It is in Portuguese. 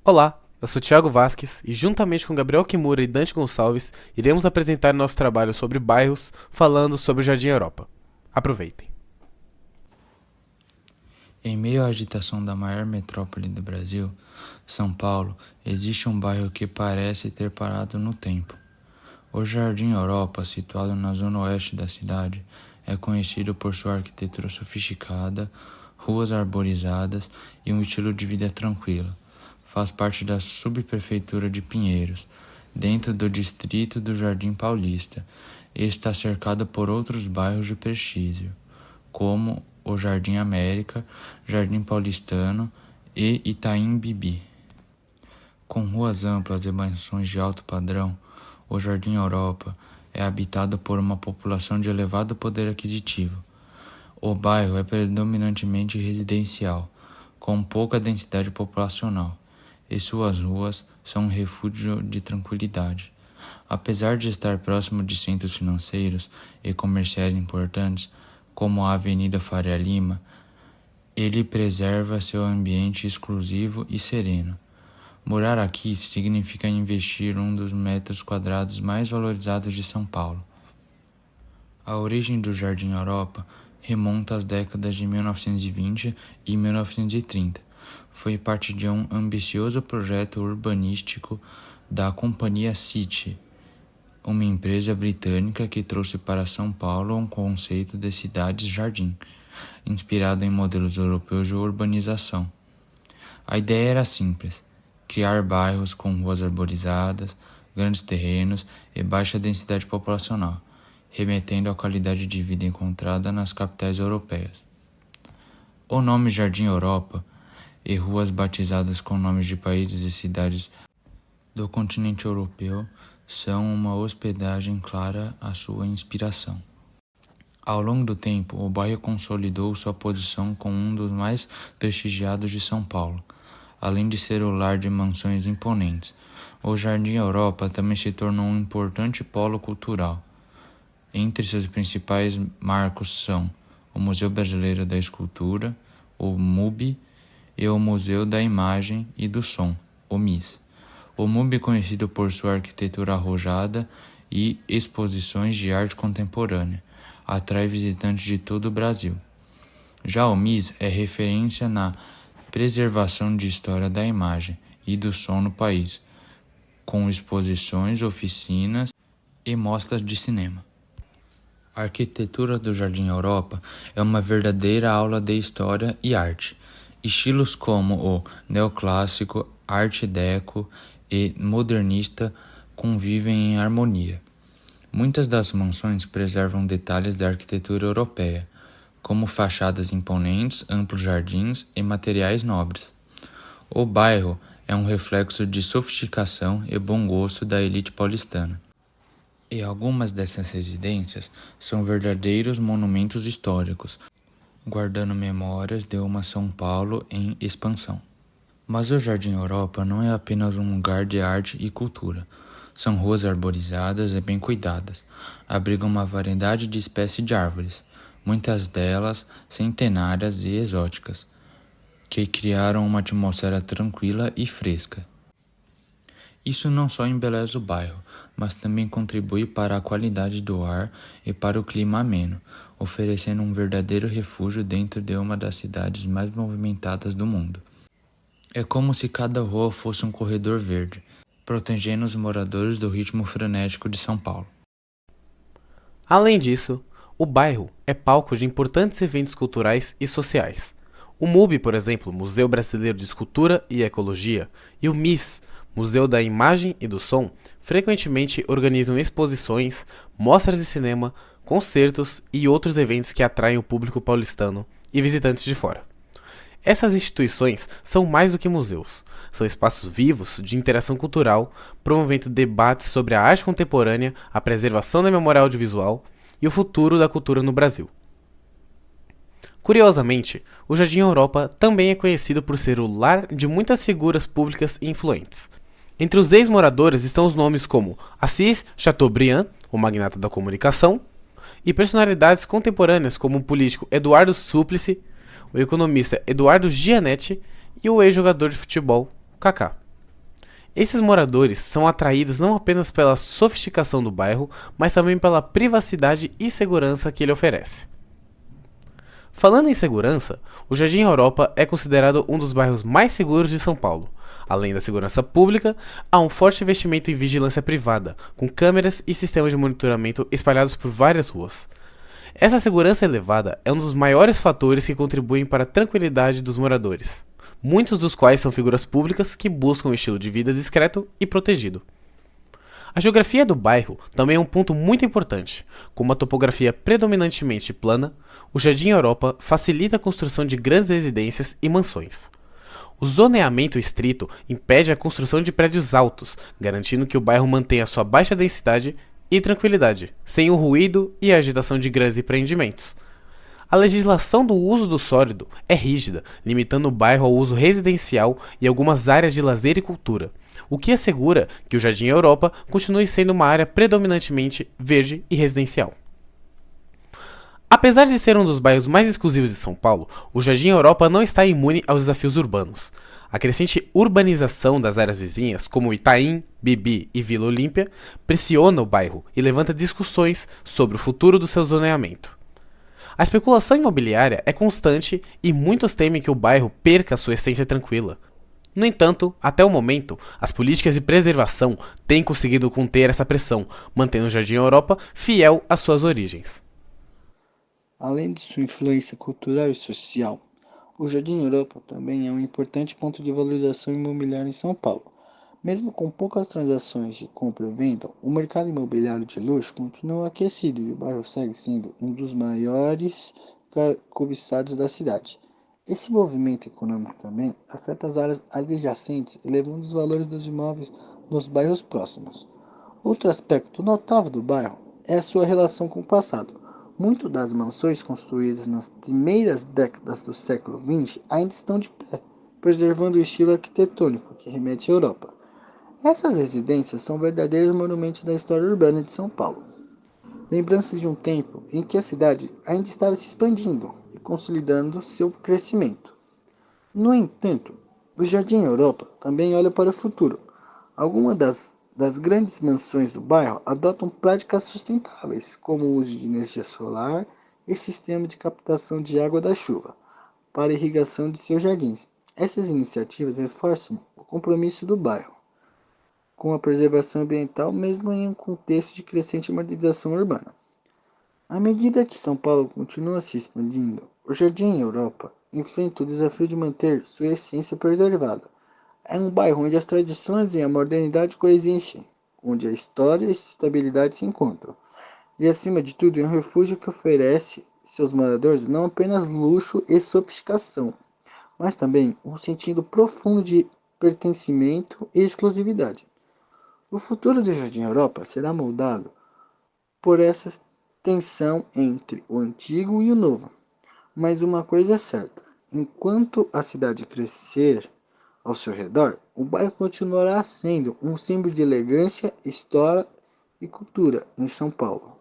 Olá, eu sou Thiago Vasques e juntamente com Gabriel Kimura e Dante Gonçalves iremos apresentar nosso trabalho sobre bairros falando sobre o Jardim Europa. Aproveitem. Em meio à agitação da maior metrópole do Brasil, São Paulo, existe um bairro que parece ter parado no tempo. O Jardim Europa, situado na zona oeste da cidade, é conhecido por sua arquitetura sofisticada, ruas arborizadas e um estilo de vida tranquilo. Faz parte da subprefeitura de Pinheiros, dentro do distrito do Jardim Paulista, e está cercado por outros bairros de prestígio, como o Jardim América, Jardim Paulistano e Itaim Bibi. Com ruas amplas e mansões de alto padrão, o Jardim Europa é habitado por uma população de elevado poder aquisitivo. O bairro é predominantemente residencial, com pouca densidade populacional, e suas ruas são um refúgio de tranquilidade. Apesar de estar próximo de centros financeiros e comerciais importantes, como a Avenida Faria Lima, ele preserva seu ambiente exclusivo e sereno. Morar aqui significa investir um dos metros quadrados mais valorizados de São Paulo. A origem do Jardim Europa remonta às décadas de 1920 e 1930. Foi parte de um ambicioso projeto urbanístico da Companhia City, uma empresa britânica que trouxe para São Paulo um conceito de cidades-jardim, inspirado em modelos europeus de urbanização. A ideia era simples: criar bairros com ruas arborizadas, grandes terrenos e baixa densidade populacional, remetendo à qualidade de vida encontrada nas capitais europeias. O nome Jardim Europa e ruas batizadas com nomes de países e cidades do continente europeu são uma hospedagem clara à sua inspiração. Ao longo do tempo, o bairro consolidou sua posição como um dos mais prestigiados de São Paulo. Além de ser o lar de mansões imponentes, o Jardim Europa também se tornou um importante polo cultural. Entre seus principais marcos são o Museu Brasileiro da Escultura, o MUB, e o Museu da Imagem e do Som, o MIS. O MUB é conhecido por sua arquitetura arrojada e exposições de arte contemporânea, atrai visitantes de todo o Brasil. Já o MIS é referência na preservação de história da imagem e do som no país, com exposições, oficinas e mostras de cinema. A arquitetura do Jardim Europa é uma verdadeira aula de história e arte. Estilos como o neoclássico, art deco e modernista convivem em harmonia. Muitas das mansões preservam detalhes da arquitetura europeia, como fachadas imponentes, amplos jardins e materiais nobres. O bairro é um reflexo de sofisticação e bom gosto da elite paulistana. E algumas dessas residências são verdadeiros monumentos históricos, guardando memórias de uma São Paulo em expansão. Mas o Jardim Europa não é apenas um lugar de arte e cultura. São ruas arborizadas e bem cuidadas. Abrigam uma variedade de espécies de árvores, muitas delas centenárias e exóticas, que criaram uma atmosfera tranquila e fresca. Isso não só embeleza o bairro, mas também contribui para a qualidade do ar e para o clima ameno, oferecendo um verdadeiro refúgio dentro de uma das cidades mais movimentadas do mundo. É como se cada rua fosse um corredor verde, protegendo os moradores do ritmo frenético de São Paulo. Além disso, o bairro é palco de importantes eventos culturais e sociais. O MUB, por exemplo, Museu Brasileiro de Escultura e Ecologia, e o MIS, Museu da Imagem e do Som, frequentemente organizam exposições, mostras de cinema, concertos e outros eventos que atraem o público paulistano e visitantes de fora. Essas instituições são mais do que museus, são espaços vivos de interação cultural, promovendo debates sobre a arte contemporânea, a preservação da memória audiovisual e o futuro da cultura no Brasil. Curiosamente, o Jardim Europa também é conhecido por ser o lar de muitas figuras públicas e influentes. Entre os ex-moradores estão os nomes como Assis Chateaubriand, o magnata da comunicação, e personalidades contemporâneas como o político Eduardo Suplicy, o economista Eduardo Gianetti e o ex-jogador de futebol Kaká. Esses moradores são atraídos não apenas pela sofisticação do bairro, mas também pela privacidade e segurança que ele oferece. Falando em segurança, o Jardim Europa é considerado um dos bairros mais seguros de São Paulo. Além da segurança pública, há um forte investimento em vigilância privada, com câmeras e sistemas de monitoramento espalhados por várias ruas. Essa segurança elevada é um dos maiores fatores que contribuem para a tranquilidade dos moradores, muitos dos quais são figuras públicas que buscam um estilo de vida discreto e protegido. A geografia do bairro também é um ponto muito importante. Com uma topografia predominantemente plana, o Jardim Europa facilita a construção de grandes residências e mansões. O zoneamento estrito impede a construção de prédios altos, garantindo que o bairro mantenha sua baixa densidade e tranquilidade, sem o ruído e a agitação de grandes empreendimentos. A legislação do uso do sólido é rígida, limitando o bairro ao uso residencial e algumas áreas de lazer e cultura, o que assegura que o Jardim Europa continue sendo uma área predominantemente verde e residencial. Apesar de ser um dos bairros mais exclusivos de São Paulo, o Jardim Europa não está imune aos desafios urbanos. A crescente urbanização das áreas vizinhas, como Itaim, Bibi e Vila Olímpia, pressiona o bairro e levanta discussões sobre o futuro do seu zoneamento. A especulação imobiliária é constante e muitos temem que o bairro perca sua essência tranquila. No entanto, até o momento, as políticas de preservação têm conseguido conter essa pressão, mantendo o Jardim Europa fiel às suas origens. Além de sua influência cultural e social, o Jardim Europa também é um importante ponto de valorização imobiliária em São Paulo. Mesmo com poucas transações de compra e venda, o mercado imobiliário de luxo continua aquecido e o bairro segue sendo um dos maiores cobiçados da cidade. Esse movimento econômico também afeta as áreas adjacentes, elevando os valores dos imóveis nos bairros próximos. Outro aspecto notável do bairro é a sua relação com o passado. Muitas das mansões construídas nas primeiras décadas do século XX ainda estão de pé, preservando o estilo arquitetônico que remete à Europa. Essas residências são verdadeiros monumentos da história urbana de São Paulo, lembranças de um tempo em que a cidade ainda estava se expandindo e consolidando seu crescimento. No entanto, o Jardim Europa também olha para o futuro. Algumas das grandes mansões do bairro adotam práticas sustentáveis, como o uso de energia solar e sistema de captação de água da chuva para a irrigação de seus jardins. Essas iniciativas reforçam o compromisso do bairro com a preservação ambiental, mesmo em um contexto de crescente modernização urbana. À medida que São Paulo continua se expandindo, o Jardim Europa enfrenta o desafio de manter sua essência preservada. É um bairro onde as tradições e a modernidade coexistem, onde a história e a sustentabilidade se encontram. E, acima de tudo, é um refúgio que oferece seus moradores não apenas luxo e sofisticação, mas também um sentido profundo de pertencimento e exclusividade. O futuro do Jardim Europa será moldado por essa tensão entre o antigo e o novo. Mas uma coisa é certa: enquanto a cidade crescer ao seu redor, o bairro continuará sendo um símbolo de elegância, história e cultura em São Paulo.